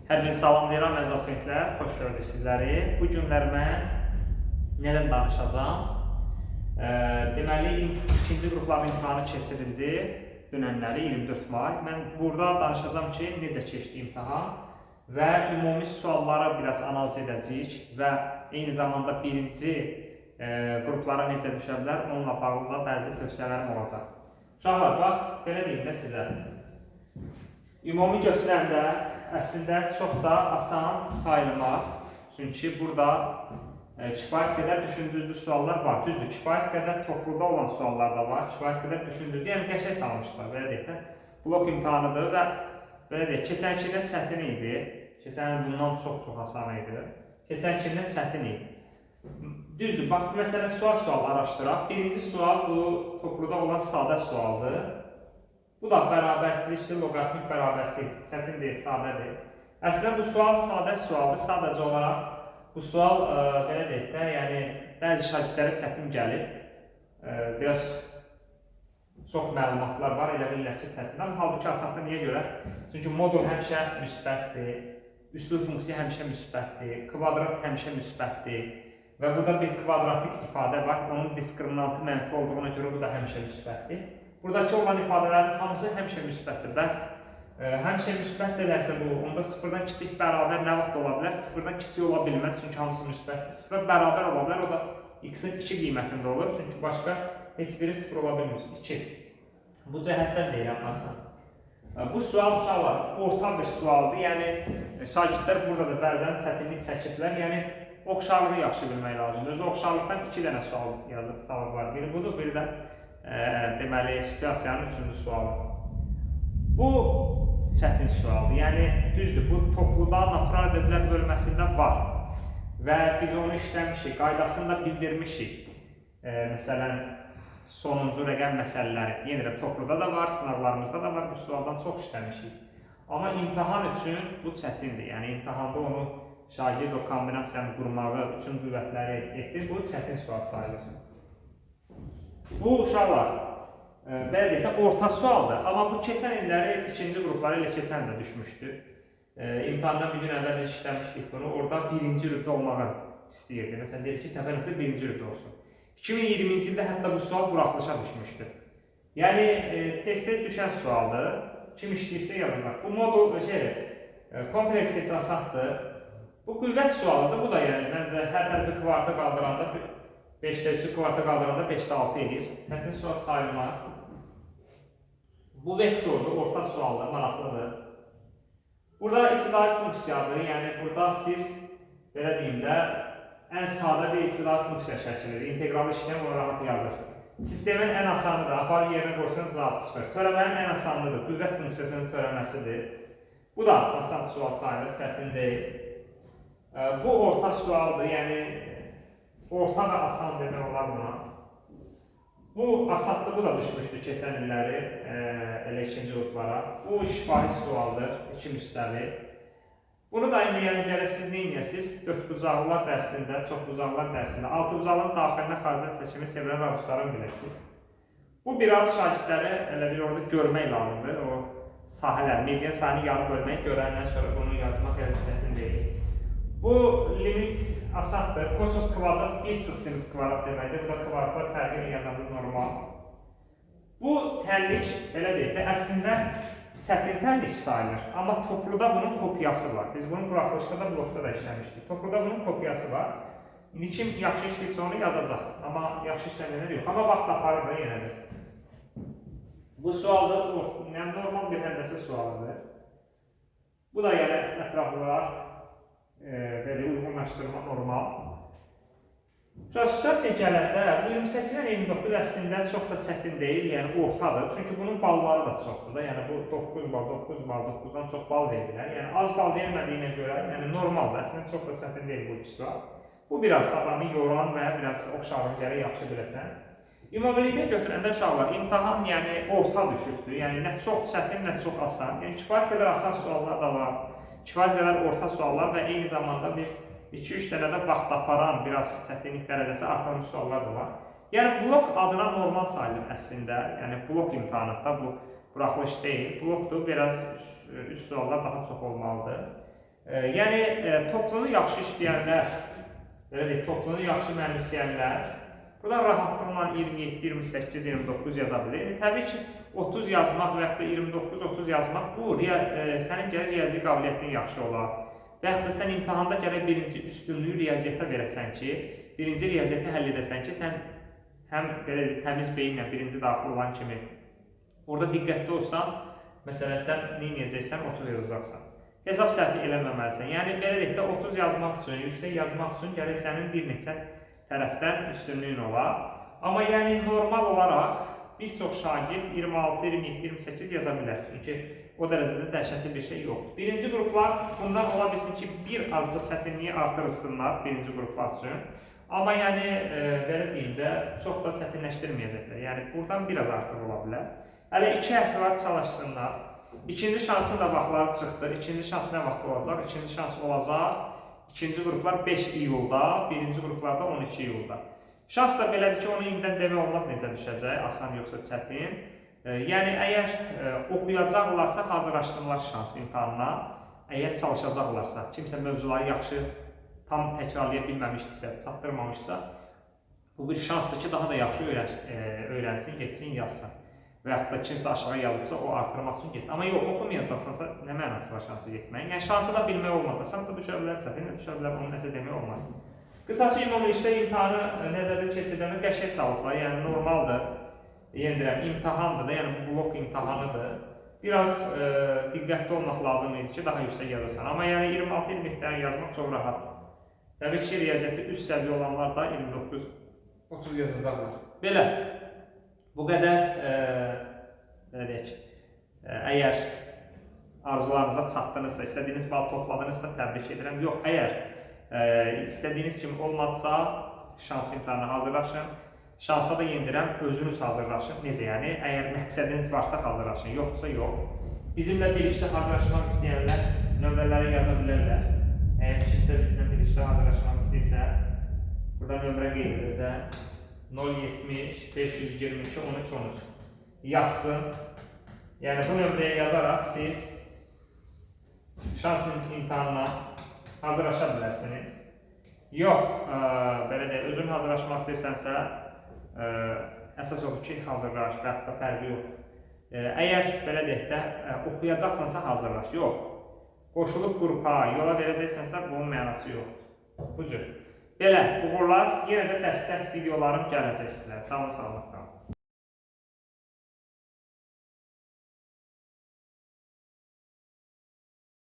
Hər birini salamlayıram əziz abituriyentlər, xoş gördük sizləri. Bu günlər mən nədən danışacağam? Deməli, ikinci qrupların imtahanı keçirildi dünənləri 24 may. Mən burada danışacağam ki, necə keçdi imtahan və ümumi suallara biraz analiz edəcəyik və eyni zamanda birinci qruplara necə düşə bilər, onunla bağlı bəzi tövsiyələrim olacaq. Uşaqlar, bax, belə deyim də sizə. Ümumi götürəndə əslində çox da asan sayılmaz. Çünki burada kifayət qədər düşündürdüyü suallar var. Düzdür, kifayət qədər topluda olan suallar da var. Kifayət qədər düşündürdüyü, yəni qəşəng salmışlar, belə deyək də. Blok imtahanıdır və belə deyək, keçənkindən çətin idi. Keçən bundan çox asan idi. Keçənkindən çətin idi. Düzdür, bax, məsələn, sual araşdıraq. Birinci sual bu topluda olan sadə sualdır. Bu da bərabərsizlikdir, loqaritmik bərabərsizlik, çətin deyil, sadədir. Əslində bu sual sadə sualdır, sadəcə olaraq bu sual, belə deyək də, yəni bəzi şagirdlərə çətin gəlir. Biraz çox məlumatlar var, elə bilirlər ki, çətin. Amma halbuki asandır, niyə görə? Çünki modul həmişə müsbətdir, üslub funksiya həmişə müsbətdir, kvadrat həmişə müsbətdir və burada bir kvadratik ifadə var, onun diskriminantı mənfi olduğuna görə bu da həmişə müsbətdir. Buradakı olan ifadələrin hamısı həmişə müsbətdir. Bəs həmişə müsbətdirlərsə bu, onda sıfırdan kiçik bərabər nə vaxt ola bilər? Sıfırdan kiçik ola bilməz, çünki hamısı müsbətdir. Sıfır bərabər ola bilər, o da x-in 2 qiymətində olur, çünki başqa heç biri sıfır ola bilmir. 2. Bu cəhətdən deyirəm asan. Bu sual uşaqlar orta bir sualdır, yəni şagirdlər burada da bəzən çətinlik çəkiblər, yəni oxşarlığı yaxşı bilmək lazımdır. Özü oxşarlıqdan 2 dənə sual salıblar. Biri budur, biri də deməli, situasiyanın 3-cü sualı. Bu çətin sualdır. Yəni, düzdür, bu topluda natural ədədlər bölməsində var və biz onu işləmişik, qaydasını da bildirmişik. Məsələn, sonuncu rəqəm məsələləri. Yenə də topluda da var, sınavlarımızda da var, bu sualdan çox işləmişik. Amma imtahan üçün bu çətindir. Yəni, imtahanda onu şagird o kombinasiyanı qurmağı, üçün qüvvətləri etdir, bu çətin sual sayılır. Bu uşaqlar, belə deyək də, orta sualdır, amma bu keçən illəri ikinci qrupları ilə keçən də düşmüşdü. İmtahandan bir gün əvvəl işləmişdik bunu, orada birinci rütbə olmağı istəyirdi. Məsələn, deyir ki, təpənüqdə birinci rütbə olsun. 2020-ci ildə hətta bu sual buraxılışa düşmüşdü. Yəni, test-test düşən sualdır, kim işləyibsə yazılacaq. Bu modul, kompleks esasatdır. Bu qüvvət sualıdır, bu da yəni, məncə, hər tərəfi kvarta qaldıranda 5-də 3-ü kvarta qaldıranda 5-də 6 edir. Çətin sual sayılmaz. Bu vektordur, orta sualdır, maraqlıdır. Burada iqtidai funksiyadır, yəni burada siz, belə deyim də, ən sadə bir iqtidai funksiya şəklidir. İntegralı işləm onu rahat yazır. Sistemin ən asanıdır, aparıb yerinə qoysanız cavab çıxır. Törəmənin ən asanıdır, qüvvət funksiyasının törəməsidir. Bu da asan sual sayılır, çətin deyil. Bu orta sualdır, yəni orta və asan demək olar buna. Bu asaddır, bu da düşmüşdür keçən illəri elə ikinci qruplara. Bu şifahi sualdır, 2 müstəvi. Bunu da indi yəni gələk siz neynəyəsiz? 4 bucaqlılar dərsində, çox bucaqlılar dərsində, 6 bucaqlının daxilinə xaridən çəkimi çevirən raduslarını bilirsiniz. Bu biraz şagirdləri elə bir orada görmək lazımdır. O sahələr, median sahəni yarı bölməyi görəndən sonra bunu yazmaq elə çətin deyil. Bu limit asaddır. Kosinus kvadrat 1 çıx sinus kvadrat deməkdir. Bu da kvadratlar fərqini yazanda normal. Bu tənlik, belə deyək də, əslində çətin tənlik sayılır. Amma topluda bunun kopyası var. Biz bunun buraxılışda da blokda da işləmişdik. Topluda bunun kopyası var. İndi kim yaxşı işləyibsə onu yazacaq. Amma yaxşı işləməyənlər yox. Amma vaxt aparır da yenədir. Bu sualdır, normal bir həndəsə sualıdır. Bu da yəni ətraflılar. Belə uyğunlaşdırma normal. Situasiya gələndə bu 28-dən 29 əslində çox da çətin deyil, yəni ortadır. Çünki bunun balları da çoxdur da, yəni bu 9 bal, 9 bal, 9-dan çox bal verirlər. Yəni az bal vermədiyinə görə, yəni normaldır, əslində çox da çətin deyil bu ikisi var. Bu biraz adamı yoran və biraz oxşarlıq gərək yaxşı biləsən. Ümumilikdə götürəndə uşaqlar, imtahan yəni orta düşübdür, yəni nə çox çətin, nə çox asan. Yəni kifayət qədər asan suallar da var. Kifayət qədər orta suallar və eyni zamanda bir 2-3 dənə də vaxt aparan, biraz çətinlik dərəcəsi artırmış suallar da var. Yəni, blok adına normal sayılır əslində. Yəni, blok imtahanında bu buraxılış deyil. Blokdur, biraz üst suallar daha çox olmalıdır. Yəni toplunu yaxşı işləyənlər, belə deyək, toplunu yaxşı mənimsəyənlər buradan rahatlıqla 27, 28, 29 yaza bilir. Təbii ki, 30 yazmaq və yaxud da 29, 30 yazmaq bu sənin gəlir riyazi qabiliyyətin yaxşı olar. Və yaxud da sən imtahanda gələ birinci üstünlüyü riyaziyyata verəsən ki, birinci riyaziyyatı həll edəsən ki, sən həm belə deyək, təmiz beyinlə birinci daxil olan kimi orada diqqətli olsan, məsələn, sən nə edəcəksən, 30 yazacaqsan. Hesab səhvi eləməməlisən. Yəni, belə deyək də 30 yazmaq üçün, yüksək yazmaq üçün gəlir sənin bir neçə tərəfdən üstünlüyün olar. Amma yəni normal olaraq bir çox şagird 26, 27, 28 yaza bilər. Çünki o dərəcədə dəhşətli bir şey yoxdur. Birinci qruplar bundan ola bilsin ki, bir azca çətinliyi artırılsınlar birinci qruplar üçün. Amma yəni, belə deyim də, çox da çətinləşdirməyəcəklər. Yəni, buradan biraz artıq ola bilər. Hələ 2 həftə var çalışsınlar. İkinci şansın da vaxtları çıxdır. İkinci şans nə vaxt olacaq? İkinci şans olacaq. İkinci qruplar 5 iyulda, birinci qruplarda 12 iyulda. Şans da belədir ki, onu indidən demək olmaz necə düşəcək, asan yoxsa çətin. Yəni, əgər oxuyacaqlarsa, hazırlaşsınlar şans imtahanına. Əgər çalışacaqlarsa, kimsə mövzuları yaxşı tam təkrarlaya bilməmişdirsə, çatdırmamışsa, bu bir şansdır ki, daha da yaxşı öyrənsin, geçsin, yazsın. Və yaxud da kimsə aşağı yazıbsa, o artırmaq üçün geçsin. Amma yox, oxumayacaqsansa, nə mənası var şansı getməyin? Yəni, şansı da bilmək olmaz. Asan da düşə bilər, çətin də düşə bilər, onu nəsə demək olmaz. Qısası ümumilikdə imtahanı nəzərdə keçirdəndə qəşəng salıblar, yəni normaldır. Yenə deyirəm, imtahandır da, yəni bu blok imtahanıdır. Biraz diqqətli olmaq lazım idi ki, daha yüksək yazasan. Amma yəni 26 ilməkdən yazmaq çox rahatdır. Təbii ki, riyaziyyəti üst səviyyə olanlar da 29, 30 yazacaqlar. Belə, bu qədər, belə deyək, əgər arzularınıza çatdınızsa, istədiyiniz bal topladınızsa təbrik edirəm. Yox, əgər istədiyiniz kimi olmadısa, şans imtahanına hazırlaşın. Şansa da yendirəm, özünüz hazırlaşın. Necə yəni? Əgər məqsədiniz varsa hazırlaşın, yoxdursa yox. Bizimlə birlikdə hazırlaşmaq istəyənlər nömrələri yaza bilərlər. Əgər kimsə bizimlə birlikdə hazırlaşmaq istəyirsə, burada nömrə qeyd edəcəm. 070 522 13 13 yazsın. Yəni bu nömrəyə yazaraq siz şans imtahanına hazırlaşa bilərsiniz. Yox, belə deyək, özün hazırlaşmaq istəyirsənsə, əsas odur ki, hazırlaş, və yaxud da fərqi yox. Əgər belə deyək də, oxuyacaqsansa hazırlaş, yox. Qoşulub qrupa, yola verəcəksənsə, bunun mənası yoxdur. Bu cür. Belə, uğurlar, yenə də dəstək videolarım gələcək sizlərə. Sağ olun, sağlıqla.